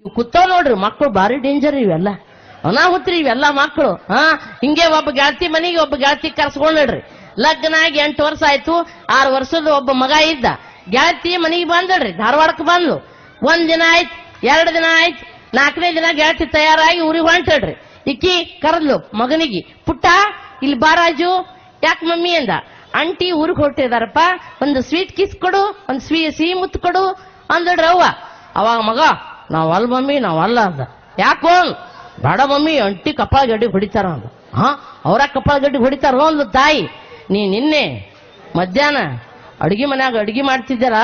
ಇವ್ ಕೂತಾವ್ ನೋಡ್ರಿ ಮಕ್ಕಳು ಭಾರಿ ಡೇಂಜರ್ ಇವೆಲ್ಲ ಅನಾಹುತ್ರಿ ಇವೆಲ್ಲ ಮಕ್ಕಳು. ಹಿಂಗೆ ಒಬ್ಬ ಗೆಳತಿ ಮನೆಗೆ ಒಬ್ಬ ಗೆಳತಿ ಕರ್ಸ್ಕೊಂಡ್ರಿ. ಲಗ್ನ ಆಗಿ 8 ವರ್ಷ ಆಯ್ತು. 6 ವರ್ಷದ ಒಬ್ಬ ಮಗ ಇದ್ದ. ಗೆಳತಿ ಮನೆಗೆ ಬಂದಳ್ರಿ, ಧಾರವಾಡಕ್ಕೆ ಬಂದ್ಲು. 1 ದಿನ ಆಯ್ತು, 2 ದಿನ ಆಯ್ತು, 4ನೇ ದಿನ ಗೆಳತಿ ತಯಾರಾಗಿ ಊರಿಗೆ ಹೊಂಟಳ್ರಿ. ಇಕ್ಕಿ ಕರೆದ್ಲು ಮಗನಿಗೆ, ಪುಟ್ಟ ಇಲ್ಲಿ ಬಾರಾಜು. ಯಾಕೆ ಮಮ್ಮಿ ಅಂದ. ಅಂಟಿ ಊರಿಗೆ ಹೊರಟಿದಾರಪ್ಪ, ಒಂದು ಸ್ವೀಟ್ ಕಿಸ್ ಕೊಡು, ಒಂದು ಸಿಹಿ ಮುತ್ತು ಕೊಡು ಅಂದಳ್ರಿ ಅವ್ವ. ಅವಾಗ ಮಗ ನಾವಲ್ಲ ಮಮ್ಮಿ ನಾವಲ್ಲ ಅಂದ. ಯಾಕೋ ಬೇಡ ಮಮ್ಮಿ ಅಂಟಿ ಕಪಾಳ ಗಡ್ಡಿ ಹೊಡಿತಾರ ಅಂದ. ಅವರ ಕಪಾಳ ಗಡ್ಡಿ ಹೊಡಿತಾರ ಒಂದು ತಾಯಿ. ನಿನ್ನೆ ಮಧ್ಯಾಹ್ನ ಅಡ್ಗಿ ಮನ್ಯಾಗ ಅಡ್ಗಿ ಮಾಡ್ತಿದ್ದಾರ,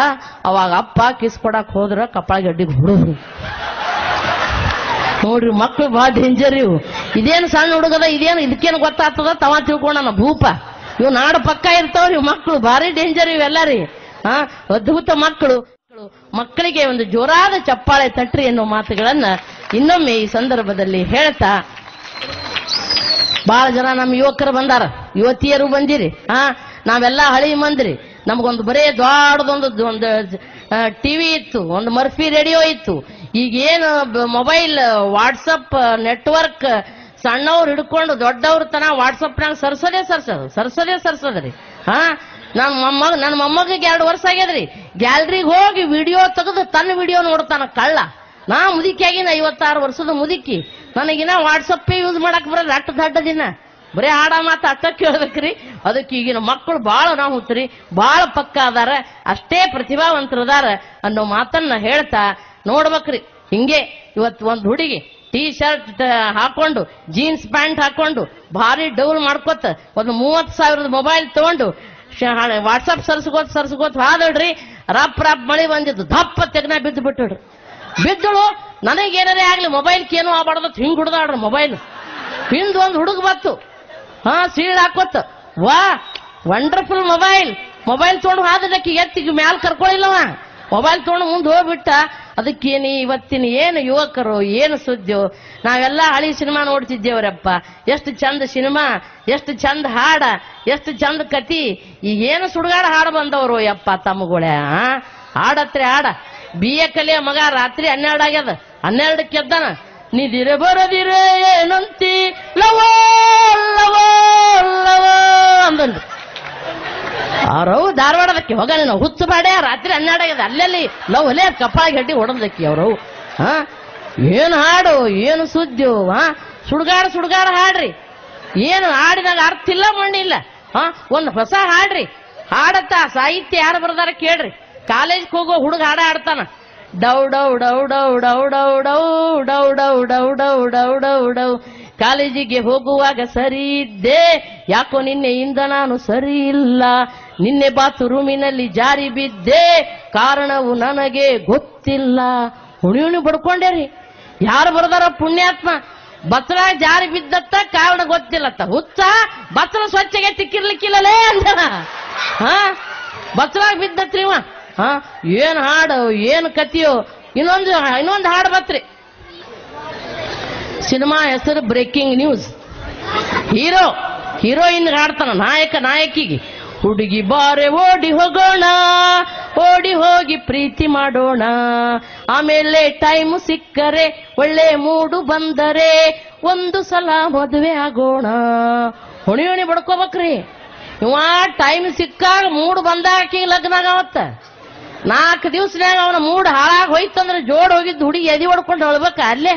ಅವಾಗ ಅಪ್ಪ ಕಿಸ್ ಕೊಡಕ್ ಹೋದ್ರ ಕಪಾಳ ಗಡ್ಡಿಗೆ ಹೊಡೋದು. ನೋಡ್ರಿ ಮಕ್ಳು ಬಹಳ ಡೇಂಜರ್ ಇವು. ಇದೇನು ಸಣ್ಣ ಹುಡುಗದ, ಇದೇನು ಇದಕ್ಕೇನು ಗೊತ್ತಾಗ್ತದ ತವ ತಿಳ್ಕೊಂಡ ಭೂಪ. ಇವ್ ನಾಡು ಪಕ್ಕ ಇರ್ತಾವ್ರಿ ಇವ್ ಮಕ್ಳು, ಭಾರಿ ಡೇಂಜರ್ ಇವೆಲ್ಲ ರೀ. ಅದ್ಭುತ ಮಕ್ಕಳು. ಮಕ್ಕಳಿಗೆ ಒಂದು ಜೋರಾದ ಚಪ್ಪಾಳೆ ತಟ್ರಿ ಎನ್ನುವ ಮಾತುಗಳನ್ನ ಇನ್ನೊಮ್ಮೆ ಈ ಸಂದರ್ಭದಲ್ಲಿ ಹೇಳ್ತಾ, ಬಹಳ ಜನ ನಮ್ಮ ಯುವಕರು ಬಂದಾರ, ಯುವತಿಯರು ಬಂದಿರಿ. ನಾವೆಲ್ಲ ಹಳಿ ಮಂದ್ರಿ. ನಮಗೊಂದು ಬರೇ ದೊಡ್ಡದೊಂದು ಟಿವಿ ಇತ್ತು, ಒಂದು ಮರ್ಫಿ ರೇಡಿಯೋ ಇತ್ತು. ಈಗೇನು ಮೊಬೈಲ್ ವಾಟ್ಸಪ್ ನೆಟ್ವರ್ಕ್ ಸಣ್ಣವ್ರು ಹಿಡ್ಕೊಂಡು ದೊಡ್ಡವ್ರ ತನ ವಾಟ್ಸಪ್ನಾಗ ಸರ್ಸೋದೇ. ನನ್ನ ಮೊಮ್ಮಗಿಗೆ 2 ವರ್ಷ ಆಗ್ಯದ್ರಿ. ಗ್ಯಾಲರಿಗೆ ಹೋಗಿ ವಿಡಿಯೋ ತೆಗೆದು ತನ್ನ ವಿಡಿಯೋ ನೋಡ್ತಾನ ಕಳ್ಳ. ನಾ ಮುದುಕಿಯಾಗಿನ 56 ವರ್ಷದ ಮುದುಕಿ. ನನಗಿನ ವಾಟ್ಸಪ್ ಯೂಸ್ ಮಾಡಕ್ ಬರಲ್ಲ. ಅಟ್ಟು ದಡ್ಡ ದಿನ ಬರೀ ಹಾಡ ಮಾತು ಅಟ್ಟ ಕೇಳ್ಬೇಕ್ರಿ. ಅದಕ್ಕೆ ಈಗಿನ ಮಕ್ಕಳು ಬಾಳ ನಾಹುತ್ರಿ, ಬಾಳ ಪಕ್ಕ ಅದಾರ, ಅಷ್ಟೇ ಪ್ರತಿಭಾವಂತರದಾರ ಅನ್ನೋ ಮಾತನ್ನ ಹೇಳ್ತಾ ನೋಡ್ಬೇಕ್ರಿ. ಹಿಂಗೆ ಇವತ್ತು ಒಂದು ಹುಡುಗಿ ಟೀ ಶರ್ಟ್ ಹಾಕೊಂಡು ಜೀನ್ಸ್ ಪ್ಯಾಂಟ್ ಹಾಕೊಂಡು ಭಾರಿ ಡೌಲ್ ಮಾಡ್ಕೊತ ಒಂದು 30,000 ಮೊಬೈಲ್ ತಗೊಂಡು ವಾಟ್ಸಪ್ ಸರ್ಸ್ಕೋತ್ ಹಾದಳ್ರಿ. ರಪ್ ಮಳಿ ಬಂದಿದ್ದು ದಪ್ಪ ತೆಗ್ನ ಬಿದ್ದು ಬಿಟ್ಟಳ್ರಿ. ಬಿದ್ದಳು. ನನಗೇನಾರೇ ಆಗ್ಲಿ ಮೊಬೈಲ್ಕೇನು ಆಗ್ಬಾರ್ದು ಹಿಂಗ್ ಹುಡ್ದಾಡ್ರಿ ಮೊಬೈಲ್. ಹಿಂದ್ ಒಂದು ಹುಡುಗ ಬತ್ತು, ಸೀಳ್ ಹಾಕೋತ್. ವಾ ವಂಡರ್ಫುಲ್ ಮೊಬೈಲ್ ತೊಗೊಂಡು ಹಾದಕ್ಕೆ ಎತ್ತಿಗೆ ಮ್ಯಾಲ ಕರ್ಕೊಳ್ಳಿಲ್ಲವ. ಮೊಬೈಲ್ ತೊಗೊಂಡು ಮುಂದೆ ಹೋಗ್ಬಿಟ್ಟ. ಅದಕ್ಕೇನಿ ಇವತ್ತಿನ ಏನು ಯುವಕರು ಏನು ಸುದ್ದಿಯೋ. ನಾವೆಲ್ಲ ಹಳಿ ಸಿನಿಮಾ ನೋಡ್ತಿದ್ದೇವ್ರಪ್ಪ. ಎಷ್ಟು ಚಂದ ಸಿನಿಮಾ, ಎಷ್ಟು ಚಂದ ಹಾಡ, ಎಷ್ಟು ಚಂದ ಕತಿ. ಈಗೇನು ಸುಡುಗಾಡ ಹಾಡು ಬಂದವರು ಯಪ್ಪ ತಮ್ಮಗಳೇ. ಹಾಡತ್ರಿ ಹಾಡ. BA ಕಲಿಯ ಮಗ ರಾತ್ರಿ 12 ಆಗ್ಯದ, 12ಕ್ಕೆ ಎದ್ದಾನ. ನಿದಿರೆ ಬರದಿರೆ ಏನಂತಿ ಲವೋ ಲವೋ ಲವೋ ಅಂದನ್ರಿ. ಅವ್ರವು ಧಾರವಾಡದಕ್ಕೆ ಹೋಗ ನೀನು ಹುಚ್ಚು ಬಾಡೆ. ರಾತ್ರಿ 12 ಆಗ್ಯದ, ಅಲ್ಲೆಲ್ಲಿ ಲವ್ ಅಲ್ಲೇ ಕಪಾಳ ಗಡ್ಡಿ ಹೊಡದಕ್ಕೆ ಅವ್ರವು. ಏನು ಹಾಡು, ಏನು ಸುದ್ದಿ. ಸುಡ್ಗಾಡ ಹಾಡ್ರಿ. ಏನು ಹಾಡಿನಾಗ ಅರ್ಥ ಇಲ್ಲ ಮಣ್ಣಿಲ್ಲ. ಒಂದು ಹೊಸ ಹಾಡ್ರಿ. ಹಾಡತ್ತ ಸಾಹಿತ್ಯ ಯಾರು ಬರ್ದಾರ ಕೇಳ್ರಿ. ಕಾಲೇಜ್ಗೆ ಹೋಗೋ ಹುಡುಗ ಹಾಡ ಹಾಡ್ತಾನ. ಡೌ ಡೌ ಡೌ ಡೌ ಡೌ ಡೌ ಡೌ ಡೌ ಡೌ ಡೌ ಡೌ ಡೌ ಡೌ ಡೌ. ಕಾಲೇಜಿಗೆ ಹೋಗುವಾಗ ಸರಿ ಇದ್ದೆ, ಯಾಕೋ ನಿನ್ನೆಯಿಂದ ನಾನು ಸರಿ ಇಲ್ಲ. ನಿನ್ನೆ ಬಾತ್ರೂಮಿನಲ್ಲಿ ಜಾರಿ ಬಿದ್ದೆ, ಕಾರಣವು ನನಗೆ ಗೊತ್ತಿಲ್ಲ. ಹುಣಿ ಬಡ್ಕೊಂಡೇರಿ. ಯಾರು ಬರ್ದಾರ ಪುಣ್ಯಾತ್ಮ. ಬಚ್ಚಲ ಜಾರಿ ಬಿದ್ದತ್ತ, ಕಾರಣ ಗೊತ್ತಿಲ್ಲತ್ತ. ಹುಚ್ಚ ಬಚ್ಚಲ ಸ್ವಚ್ಛಗೆ ತಿಕ್ಕಿರ್ಲಿಕ್ಕಿಲ್ಲಲೇ ಅಂದನ. ಬಚ್ಚಲಾಗ ಬಿದ್ದತ್ರಿ ಇವ. ಏನ್ ಹಾಡು, ಏನು ಕತಿಯೋ. ಇನ್ನೊಂದು ಹಾಡು ಬತ್ರಿ. ಸಿನಿಮಾ ಹೆಸರು ಬ್ರೇಕಿಂಗ್ ನ್ಯೂಸ್. ಹೀರೋಯಿನ್ ಹಾಡ್ತಾನ ನಾಯಕಿಗೆ. ಹುಡುಗಿ ಬಾರೆ ಓಡಿ ಹೋಗೋಣ, ಓಡಿ ಹೋಗಿ ಪ್ರೀತಿ ಮಾಡೋಣ, ಆಮೇಲೆ ಟೈಮ್ ಸಿಕ್ಕರೆ ಒಳ್ಳೆ ಮೂಡು ಬಂದರೆ ಒಂದು ಸಲ ಮದುವೆ ಆಗೋಣ. ಹುಣಿ ಬಡ್ಕೋಬೇಕ್ರಿ. ಇವ ಟೈಮ್ ಸಿಕ್ಕಾಗ ಮೂಡ್ ಬಂದಾಕಿ ಲಗ್ನ ಆಗವತ್ತ. 4 ದಿವಸನಾಗ ಅವನ ಮೂಡ್ ಹಾಳಾಗಿ ಹೋಯ್ತಂದ್ರೆ ಜೋಡ್ ಹೋಗಿದ್ದು ಹುಡುಗಿ ಎದಿ ಹೊಡ್ಕೊಂಡು ಹೊಳ್ಬೇಕ ಅಲ್ಲೇ.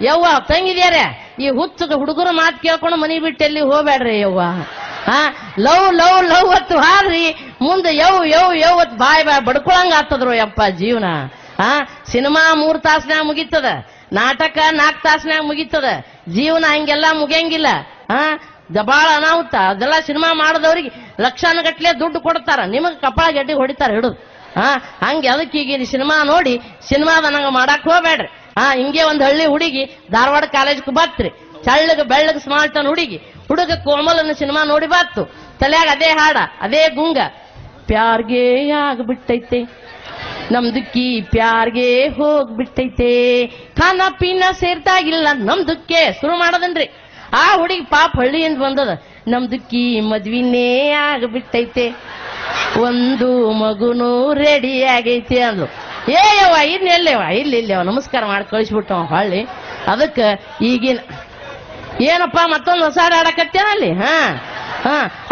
ಯವ್ವ ತಂಗಿದ್ಯಾರ, ಈ ಹುಚ್ಚ ಹುಡುಗರು ಮಾತು ಕೇಳ್ಕೊಂಡು ಮನಿ ಬಿಟ್ಟು ಎಲ್ಲಿ ಹೋಗ್ಬೇಡ್ರಿ ಯವ್ವ. ಲವ್ ಲವ್ ಲವ್ ಹೊತ್ತು ಹಾರ್ರಿ ಮುಂದೆ ಯವ್ ಬಾಯ್ ಬಡ್ಕೊಳಂಗ ಆಗ್ತದ್ರು ಯಪ್ಪ ಜೀವನ. ಸಿನಿಮಾ 3 ತಾಸ್ನ್ಯಾಗ ಮುಗಿತದ, ನಾಟಕ 4 ತಾಸ್ನ್ಯಾಗ ಮುಗಿತದ. ಜೀವನ ಹಂಗೆಲ್ಲ ಮುಗಿಯಂಗಿಲ್ಲ. ಬಾಳ ಅನಾಹುತ. ಅದೆಲ್ಲ ಸಿನಿಮಾ ಮಾಡಿದವ್ರಿಗೆ ಲಕ್ಷಾನುಗಟ್ಲೆ ದುಡ್ಡು ಕೊಡ್ತಾರ, ನಿಮಗ್ ಕಪಾಳ ಗಡ್ಡಿ ಹೊಡಿತಾರ ಹಿಡಿದು. ಹಂಗೆ ಅದಕ್ಕೆ ಈಗ ಸಿನಿಮಾ ನೋಡಿ ಸಿನಿಮಾದ ನಂಗ ಮಾಡಕ್ ಹೋಗ್ಬೇಡ್ರಿ. ಹಿಂಗೆ ಒಂದ್ ಹಳ್ಳಿ ಹುಡುಗಿ ಧಾರವಾಡ ಕಾಲೇಜ್ಗೆ ಬತ್ರಿ. ಚಳ್ಳಗ ಬೆಳ್ಳಗ ಸ್ಮಾರ್ಟನ್ ಹುಡುಗ ಕೋಮಲನ ಸಿನಿಮಾ ನೋಡಿ ಬಾತು. ತಲೆಯಾಗ ಅದೇ ಹಾಡ, ಅದೇ ಗುಂಗ. ಪ್ಯಾರ್ಗೆ ಆಗ್ಬಿಟ್ಟೈತೆ ನಮ್ದುಕ್ಕಿ, ಪ್ಯಾರ್ಗೆ ಹೋಗ್ಬಿಟ್ಟೈತೆ, ಖಾನಾ ಪೀನಾ ಸೇರ್ತಾಗಿಲ್ಲ ನಮ್ದುಕ್ಕೆ. ಶುರು ಮಾಡದನ್ರಿ. ಆ ಹುಡುಗಿ ಪಾಪ ಹಳ್ಳಿಯಿಂದ ಬಂದದ. ನಮ್ದುಕ್ಕಿ ಮದ್ವಿನೇ ಆಗ್ಬಿಟ್ಟೈತೆ, ಒಂದು ಮಗುನೂ ರೆಡಿ ಆಗೈತೆ ಅಂದ್ಲು. ಯವ್ವ ಇನ್ನೆಲ್ಲೇವ ಇಲ್ಲಿವ ನಮಸ್ಕಾರ ಮಾಡಿ ಕಳಿಸ್ಬಿಟ್ಟವ ಹೊಳ್ಳಿ. ಅದಕ್ಕೆ ಈಗಿನ ಏನಪ್ಪ ಮತ್ತೊಂದು ಹೊಸ ಆಡಕತ್ತೇನಲ್ಲಿ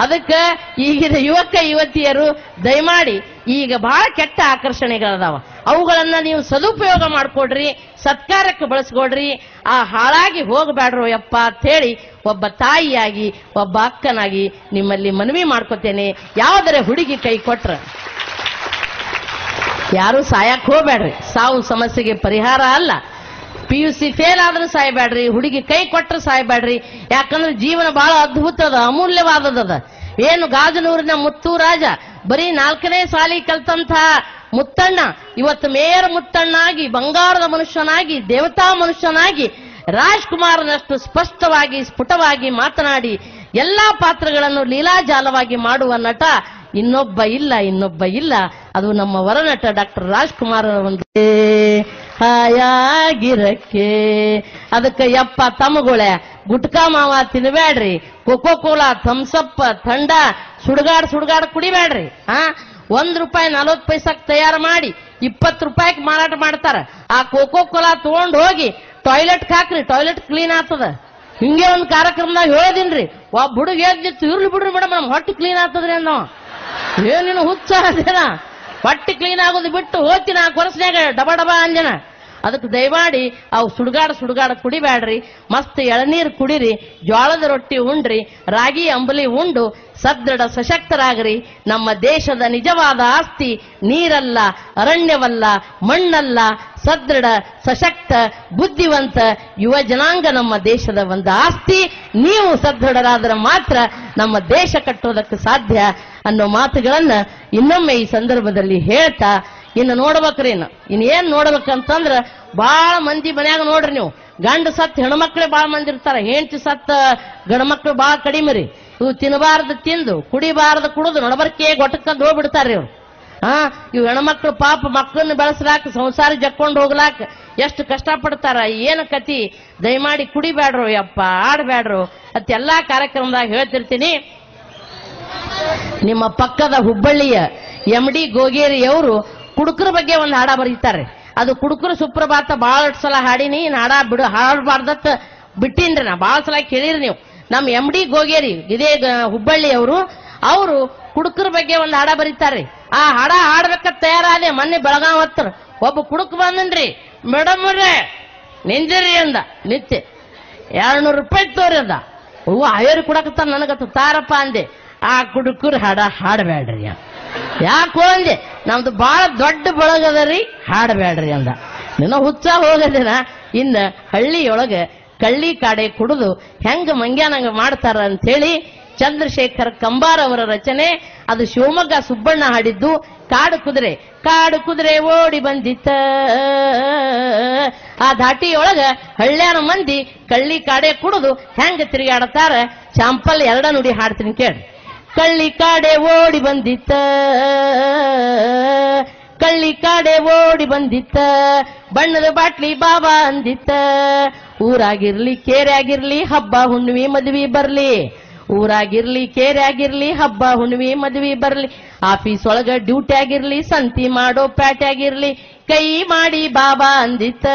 ಅದಕ್ಕೆ ಈಗಿನ ಯುವಕ ಯುವತಿಯರು ದಯಮಾಡಿ ಈಗ ಬಹಳ ಕೆಟ್ಟ ಆಕರ್ಷಣೆಗಳದಾವ, ಅವುಗಳನ್ನ ನೀವು ಸದುಪಯೋಗ ಮಾಡ್ಕೊಡ್ರಿ, ಸತ್ಕಾರಕ್ಕೆ ಬಳಸ್ಕೊಡ್ರಿ. ಆ ಹಾಳಾಗಿ ಹೋಗಬೇಡ್ರೋ ಯಪ್ಪ ಅಂತ ಹೇಳಿ ಒಬ್ಬ ತಾಯಿಯಾಗಿ ಒಬ್ಬ ಅಕ್ಕನಾಗಿ ನಿಮ್ಮಲ್ಲಿ ಮನವಿ ಮಾಡ್ಕೊತೇನೆ. ಯಾವುದರ ಹುಡುಗಿ ಕೈ ಕೊಟ್ರ ಯಾರು ಸಾಯಕ್ ಹೋಗ್ಬೇಡ್ರಿ, ಸಾವು ಸಮಸ್ಯೆಗೆ ಪರಿಹಾರ ಅಲ್ಲ. PUC ಫೇಲ್ ಆದ್ರೂ ಸಾಯ್ಬೇಡ್ರಿ, ಹುಡುಗಿ ಕೈ ಕೊಟ್ಟರು ಸಾಯ್ಬೇಡ್ರಿ. ಯಾಕಂದ್ರೆ ಜೀವನ ಬಹಳ ಅದ್ಭುತದ, ಅಮೂಲ್ಯವಾದದ. ಏನು ಗಾಜನೂರಿನ ಮುತ್ತು ರಾಜ ಬರೀ 4ನೇ ಸಾಲಿ ಕಲ್ತಂತ ಮುತ್ತಣ್ಣ ಇವತ್ತು ಮೇಯರ್ ಮುತ್ತಣ್ಣಾಗಿ, ಬಂಗಾರದ ಮನುಷ್ಯನಾಗಿ, ದೇವತಾ ಮನುಷ್ಯನಾಗಿ, ರಾಜ್ಕುಮಾರನಷ್ಟು ಸ್ಪಷ್ಟವಾಗಿ ಸ್ಫುಟವಾಗಿ ಮಾತನಾಡಿ ಎಲ್ಲಾ ಪಾತ್ರಗಳನ್ನು ಲೀಲಾಜಾಲವಾಗಿ ಮಾಡುವ ನಟ ಇನ್ನೊಬ್ಬ ಇಲ್ಲ. ಅದು ನಮ್ಮ ವರನಟ ಡಾಕ್ಟರ್ ರಾಜ್ಕುಮಾರ್ ಒಂದೇ ಹಾಯಾಗಿರಕ್ಕೆ. ಅದಕ್ಕೆ ಯಪ್ಪ ತಮ್ಮಗಳೇ, ಗುಟ್ಕಾ ಮಾವ ತಿನ್ಬೇಡ್ರಿ, ಕೋಕೋ ಕೋಲಾ, ಥಮ್ಸಪ್, ಥಂಡ ಸುಡ್ಗಾಡ್ ಕುಡಿಬೇಡ್ರಿ. ₹1 40 ಪೈಸಕ್ ತಯಾರು ಮಾಡಿ 20 ರೂಪಾಯಿಗೆ ಮಾರಾಟ ಮಾಡ್ತಾರ. ಆ ಕೋಕೋ ಕೋಲಾ ತಗೊಂಡ್ ಹೋಗಿ ಟಾಯ್ಲೆಟ್ ಹಾಕ್ರಿ, ಟಾಯ್ಲೆಟ್ ಕ್ಲೀನ್ ಆಗ್ತದ. ಹಿಂಗೆ ಒಂದು ಕಾರ್ಯಕ್ರಮದಾಗ ಹೇಳಿದಿನ್ರಿ, ಒಬ್ಬ ಹುಡುಗ ಎದ್ದಿತ್ತು, ಇರ್ಲಿ ಬಿಡ್ರಿ ಮೇಡಮ್ ನಮ್ ಹೊಟ್ಟೆ ಕ್ಲೀನ್ ಆಗ್ತದ್ರಿ ಅನ್ನೋ. ಏನೇನು ಹುಚ್ಚ ಅಂಜನ, ಹೊಟ್ಟೆ ಕ್ಲೀನ್ ಆಗೋದು ಬಿಟ್ಟು ಹೋಗ್ತಿ 4 ವರ್ಷನ್ಯಾಗ ಡಬ ಅಂಜನ. ಅದಕ್ಕೆ ದಯಮಾಡಿ ಅವು ಸುಡ್ಗಾಡ ಕುಡಿಬೇಡ್ರಿ, ಮಸ್ತ್ ಎಳನೀರು ಕುಡಿರಿ, ಜೋಳದ ರೊಟ್ಟಿ ಉಂಡ್ರಿ, ರಾಗಿ ಅಂಬಲಿ ಉಂಡು ಸದೃಢ ಸಶಕ್ತರಾಗ್ರಿ. ನಮ್ಮ ದೇಶದ ನಿಜವಾದ ಆಸ್ತಿ ನೀರಲ್ಲ, ಅರಣ್ಯವಲ್ಲ, ಮಣ್ಣಲ್ಲ, ಸದೃಢ ಸಶಕ್ತ ಬುದ್ಧಿವಂತ ಯುವ ಜನಾಂಗ ನಮ್ಮ ದೇಶದ ಒಂದು ಆಸ್ತಿ. ನೀವು ಸದೃಢರಾದರೆ ಮಾತ್ರ ನಮ್ಮ ದೇಶ ಕಟ್ಟೋದಕ್ಕೆ ಸಾಧ್ಯ ಅನ್ನೋ ಮಾತುಗಳನ್ನ ಇನ್ನೊಮ್ಮೆ ಈ ಸಂದರ್ಭದಲ್ಲಿ ಹೇಳ್ತಾ, ಇನ್ನು ನೋಡ್ಬೇಕ್ರಿ, ಇನ್ನೇನ್ ನೋಡ್ಬೇಕಂತಂದ್ರ ಬಾಳ ಮಂದಿ ಮನ್ಯಾಗ ನೋಡ್ರಿ ನೀವು, ಗಂಡ ಸತ್ ಹೆಣ್ಮಕ್ಳೇ ಬಾಳ ಮಂದಿ ಇರ್ತಾರ, ಹೆಂಡತಿ ಸತ್ತ ಗಂಡ್ಮಕ್ಳು ಬಾಳ ಕಡಿಮೆ ರೀ. ಇವು ತಿನ್ನಬಾರದು ತಿಂದು, ಕುಡಿಬಾರದು ಕುಡಿದು ನಡಬರ್ಕೆ ಗೊಟ್ಟಕ್ಕಂದು ಹೋಗ್ಬಿಡ್ತಾರ್ರಿ ಇವ್ರು. ಇವು ಹೆಣ್ಮಕ್ಳು ಪಾಪ ಮಕ್ಕಳನ್ನ ಬೆಳೆಸಲಾಕ, ಸಂಸಾರ ಜಕ್ಕೊಂಡು ಹೋಗ್ಲಾಕ ಎಷ್ಟು ಕಷ್ಟಪಡ್ತಾರ. ಏನು ಕತಿ, ದಯಮಾಡಿ ಕುಡಿಬ್ಯಾಡ್ರು ಯಪ್ಪ, ಆಡ್ಬ್ಯಾಡ್ರು ಅಂತ ಎಲ್ಲಾ ಕಾರ್ಯಕ್ರಮದಾಗ ಹೇಳ್ತಿರ್ತೀನಿ. ನಿಮ್ಮ ಪಕ್ಕದ ಹುಬ್ಬಳ್ಳಿಯ MD ಗೋಗೇರಿ ಅವರು ಕುಡುಕರ ಬಗ್ಗೆ ಒಂದು ಹಾಡ ಬರೀತಾರೆ. ಅದು ಕುಡುಕರ ಸುಪ್ರಭಾತ ಬಾಳ ಸಲ ಹಾಡಿನಿ, ಹಾಡ ಹಾಡಬಾರ್ದತ್ತ ಬಿಟ್ಟಿನ್ರಿ, ನಾ ಬಾಳ ಸಲ ಕೇಳಿರಿ ನೀವು. ನಮ್ಮ MD ಗೋಗೇರಿ ಇದೇ ಹುಬ್ಬಳ್ಳಿಯವರು, ಅವರು ಕುಡುಕರ ಬಗ್ಗೆ ಒಂದು ಹಾಡ ಬರೀತಾರೆ. ಆ ಹಾಡ ಹಾಡ್ಬೇಕಂತ ತಯಾರಾದೆ. ಮೊನ್ನೆ ಬೆಳಗಾವ್ ಹತ್ರ ಒಬ್ಬ ಕುಡುಕ್ ಬಂದನ್ರಿ, ಮೇಡಮ್ ಅವ್ರೆ ನಿಂದಿರಿ ಅಂದ, ನಿತ್ಯ ₹200 ತೋರಿ ಅಂದ. ಹಾವೇರಿ ಕುಡಕತ್ತ ನನಗತ್ತ ತಾರಪ್ಪ ಅಂದೆ. ಆ ಕುಡುಕರು ಹಾಡ ಹಾಡಬೇಡ್ರಿ, ಯಾಕೋ ಅಂದೆ, ನಮ್ದು ಬಹಳ ದೊಡ್ಡ ಬಳಗದರಿ, ಹಾಡಬೇಡ್ರಿ ಅಂದ. ನಿನ್ನ ಹುಚ್ಚ ಹೋಗದಿನ. ಇನ್ನ ಹಳ್ಳಿಯೊಳಗ ಕಳ್ಳಿ ಕಾಡೆ ಕುಡಿದು ಹೆಂಗ ಮಂಗ್ಯಾನಂಗ ಮಾಡ್ತಾರ ಅಂತ ಹೇಳಿ ಚಂದ್ರಶೇಖರ್ ಕಂಬಾರ್ ಅವರ ರಚನೆ. ಅದು ಶಿವಮೊಗ್ಗ ಸುಬ್ಬಣ್ಣ ಹಾಡಿದ್ದು. ಕಾಡು ಕುದುರೆ ಓಡಿ ಬಂದಿತ್ತ. ಆ ಧಾಟಿಯೊಳಗ ಹಳ್ಳ್ಯಾನ ಮಂದಿ ಕಳ್ಳಿ ಕಾಡೆ ಕುಡಿದು ಹೆಂಗ ತಿರುಗಾಡತಾರ, ಶಾಂಪಲ್ 2 ನುಡಿ ಹಾಡ್ತೀನಿ ಕೇಳಿ. ಕಳ್ಳಿ ಕಾಡೆ ಓಡಿ ಬಂದಿತ್ತ, ಕಳ್ಳಿ ಕಾಡೆ ಓಡಿ ಬಂದಿತ್ತ, ಬಣ್ಣದ ಬಾಟ್ಲಿ ಬಾಬಾ ಅಂದಿತ್ತ. ಊರಾಗಿರ್ಲಿ ಕೇರೆ ಆಗಿರ್ಲಿ ಹಬ್ಬ ಹುಣ್ಣಿಮೆ ಮದ್ವಿ ಬರ್ಲಿ, ಊರಾಗಿರ್ಲಿ ಕೇರೆ ಆಗಿರ್ಲಿ ಹಬ್ಬ ಹುಣ್ಣಿಮೆ ಮದ್ವಿ ಬರ್ಲಿ. ಆಫೀಸ್ ಒಳಗ ಡ್ಯೂಟಿ ಆಗಿರ್ಲಿ, ಸಂತಿ ಮಾಡೋ ಪ್ಯಾಟೆ ಆಗಿರ್ಲಿ, ಕೈ ಮಾಡಿ ಬಾಬಾ ಅಂದಿತ್ತ.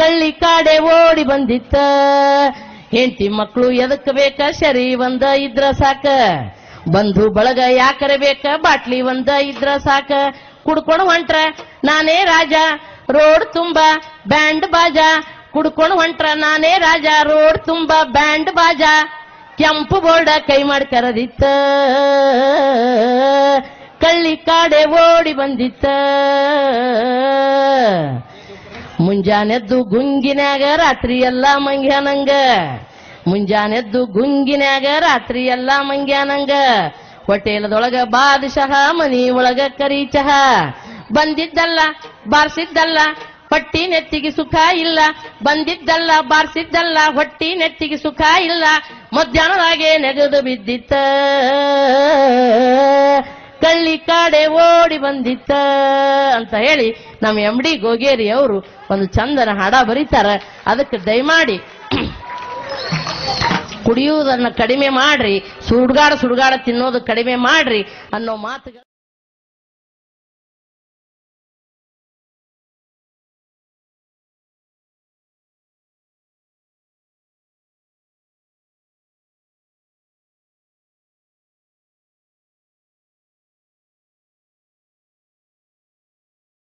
ಕಳ್ಳಿ ಕಾಡೆ ಓಡಿ ಬಂದಿತ್ತ. ಹೆಂಡತಿ ಮಕ್ಕಳು ಎದಕ್ ಬೇಕ, ಶರಿ ಒಂದ ಇದ್ರ ಸಾಕ, ಬಂಧು ಬಳಗ ಯಾಕರೆ ಬೇಕ, ಬಾಟ್ಲಿ ಒಂದ ಇದ್ರ ಸಾಕ. ಕುಡ್ಕೊಂಡು ಹೊಂಟ್ರ ನಾನೇ ರಾಜ, ರೋಡ್ ತುಂಬಾ ಬ್ಯಾಂಡ್ ಬಾಜಾ. ಕುಡ್ಕೊಂಡು ಹೊಂಟ್ರ ನಾನೇ ರಾಜ, ರೋಡ್ ತುಂಬಾ ಬ್ಯಾಂಡ್ ಬಾಜಾ. ಕೆಂಪು ಬೋರ್ಡ ಕೈ ಮಾಡಿ ಕರೆದಿತ್ತ. ಕಳ್ಳಿ ಕಾಡೆ ಓಡಿ ಬಂದಿತ್ತ. ಮುಂಜಾನೆದ್ದು ಗುಂಗಿನ್ಯಾಗ ರಾತ್ರಿ ಎಲ್ಲ ಮಂಗ್ಯಾನಂಗ, ಮುಂಜಾನೆದ್ದು ಗುಂಗಿನ್ಯಾಗ ರಾತ್ರಿ ಎಲ್ಲ ಮಂಗ್ಯಾನಂಗ. ಹೋಟೆಲದೊಳಗ ಬಾದಶಹ, ಮನಿ ಒಳಗ ಕರಿ ಚಹಾ. ಬಂದಿದ್ದಲ್ಲ ಬಾರ್ಸಿದ್ದಲ್ಲ ಹೊಟ್ಟಿ ನೆತ್ತಿಗೆ ಸುಖ ಇಲ್ಲ, ಬಂದಿದ್ದಲ್ಲ ಬಾರ್ಸಿದ್ದಲ್ಲ ಹೊಟ್ಟಿ ನೆತ್ತಿಗೆ ಸುಖ ಇಲ್ಲ. ಮಧ್ಯಾಹ್ನದಾಗೆ ನೆಗೆದು ಬಿದ್ದಿತ್ತ. ಕಳ್ಳಿ ಕಾಡೆ ಓಡಿ ಬಂದಿತ್ತ ಅಂತ ಹೇಳಿ ನಮ್ಮ MD ಗೋಗೇರಿ ಅವರು ಒಂದು ಚಂದನ ಹಾಡ ಬರೀತಾರ. ಅದಕ್ಕೆ ದಯಮಾಡಿ ಕುಡಿಯುವುದನ್ನ ಕಡಿಮೆ ಮಾಡ್ರಿ, ಸುಡ್ಗಾಡ ತಿನ್ನೋದು ಕಡಿಮೆ ಮಾಡ್ರಿ ಅನ್ನೋ ಮಾತುಗಳು